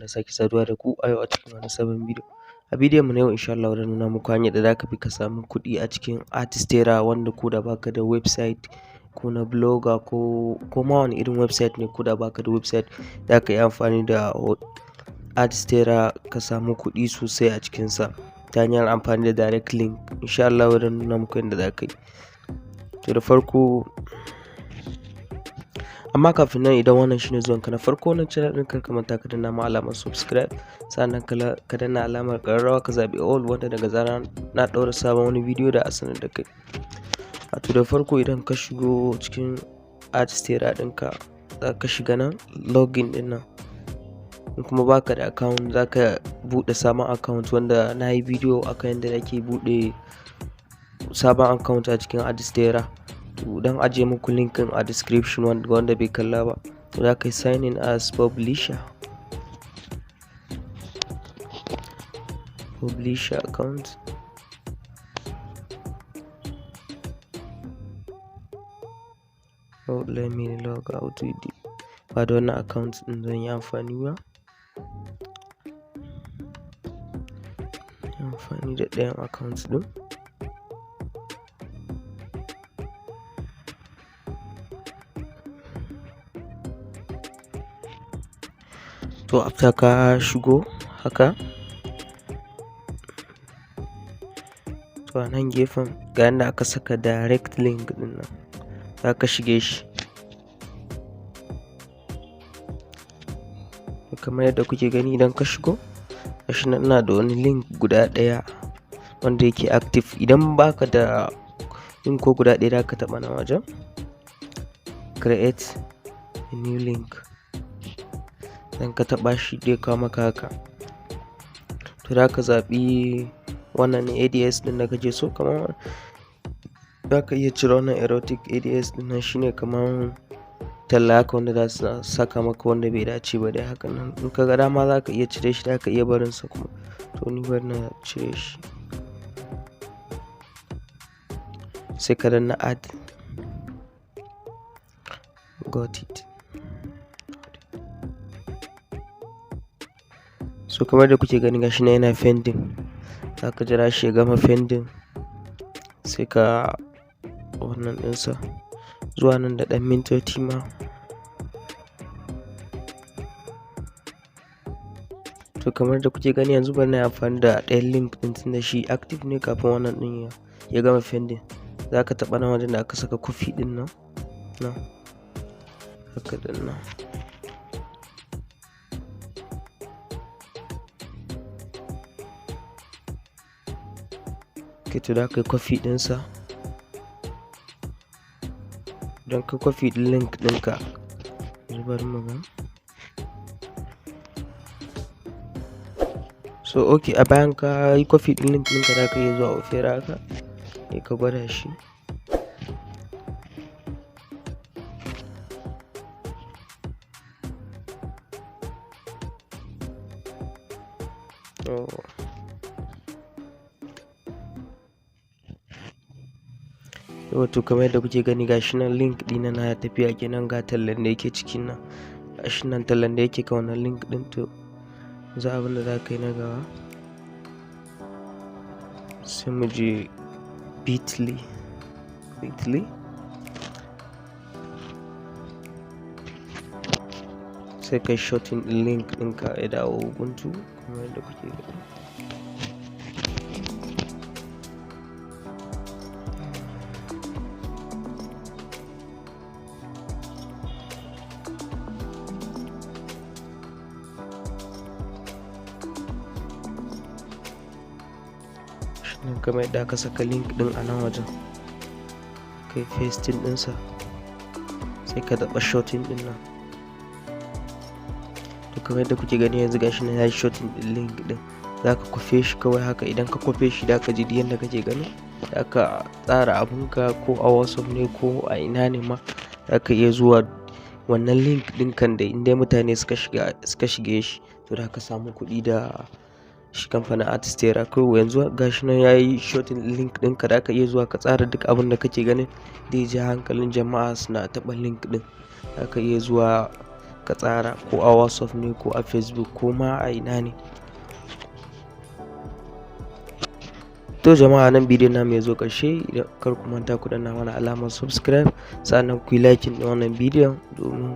da sake saduwa da ku a yau a cikin wani sabon bidiyo. A bidiyon mu na yau insha Allah zan nuna muku hanyar da zaka bi ka samu kuɗi a cikin Artistera, wanda ko da baka da website ko na blogger ko ma wani irin website ne, ko da baka da website zaka yi amfani da Artistera ka samu kuɗi sosai a cikin sa ta hanyar amfani da direct link. Insha Allah zan nuna muku yadda zaka yi. To da farko, amma kafin nan, idan wannan shine zuwanka na farko wannan channel din, kar ka manta ka danna ma alamar subscribe, sannan ka danna alamar ƙararrawa ka zaɓi all, wanda daga zarar na ɗaura sabon wani bidiyo da a sanar da kai. To da farko idan ka shigo cikin Artistera ɗinka, za ka shiga nan login ɗin nan. In kuma baka da account, za ka buɗe sabon account, wanda na yi bidiyo akan yadda ake buɗe sabon account a cikin Artistera. To dan ajiye muku linkin a description wanda bai kalla ba. To za ka yi sign in as publisher account. Let me log out with it. Ba da wannan account din zan yi amfani ba, amfani da ɗayan account din. To after ka shigo haka, to a nan gefen ga yanda aka saka direct link din nan, za ka shige shi kamar yadda kuke gani. Idan ka shigo, gashi nan ina da wani link guda ɗaya wanda yake active. Idan baka da link ko guda ɗaya, za ka taɓa nan wajen create a new link, dan ka taɓa shi zai kawo maka haka. To za ka zaɓi wannan ADS ɗin da kake so. Kamar za ka iya cire wannan erotic ADS ɗin nan, shine kamar talla haka wanda za su saka maka wanda bai dace ba dai haka nan. In ka ga dama za ka iya cire shi, za ka iya barin sa kuma. To ni bari na cire shi, sai ka danna add. Got it. So kamar da kuke gani, gashi nan yana pending. Za ka jira shi ya gama pending, sai ka wannan ɗinsa zuwa nan da ɗan mintoti ma. To kamar da kuke gani yanzu, bari na yi amfani da ɗayan link ɗin tunda shi active ne kafin wannan ɗin ya gama pending. Za ka taɓa nan wajen da aka saka coffee ɗin nan, haka ɗin nan. To da ka yi coffee ɗinsa. Don ka coffee ɗin link ɗinka, zubar maga. So okay, a bayan ka yi coffee ɗin link ɗinka, za ka iya zuwa Opera haka, sai ka gwada shi. Wato kamar yadda kuke gani, gashi nan link ɗina na ya tafiya kenan. Ga tallan da yake cikin nan, gashi nan tallan da yake kan wannan link ɗin. To za abin da za ka yi na gaba, sai mu je Bitly. Sai kai shorting link ɗinka ya dawo Ubuntu kamar yadda kuke gani. Kamar yadda aka saka link ɗin a nan wajen, kai pasting ɗinsa, sai ka taɓa shorting ɗin nan. To kamar yadda kuke gani yanzu, gashi nan ya yi shorting ɗin link ɗin. Za ka kwafe shi kawai haka. Idan ka kwafe shi, da ka ji yadda kake gani, da ka tsara abunka, ko a WhatsApp ne ko a ina ne ma, za ka iya zuwa wannan link ɗin kan da inda mutane suka shige shi, to da ka samu kuɗi da shi kamfanin Artistera. Kawai yanzu gashi nan ya yi shorting link ɗinka, da ka iya zuwa ka tsara duk abin da kake ganin da ya ji hankalin jama'a suna taɓa link ɗin. Za ka iya zuwa ka tsara, ko a WhatsApp ne ko a Facebook ko ma a ina ne. To jama'a, nan bidiyon namu ya zo ƙarshe. Kar ku manta ku danna mana alamar subscribe, sannan ku yi liking ɗin wannan bidiyon domin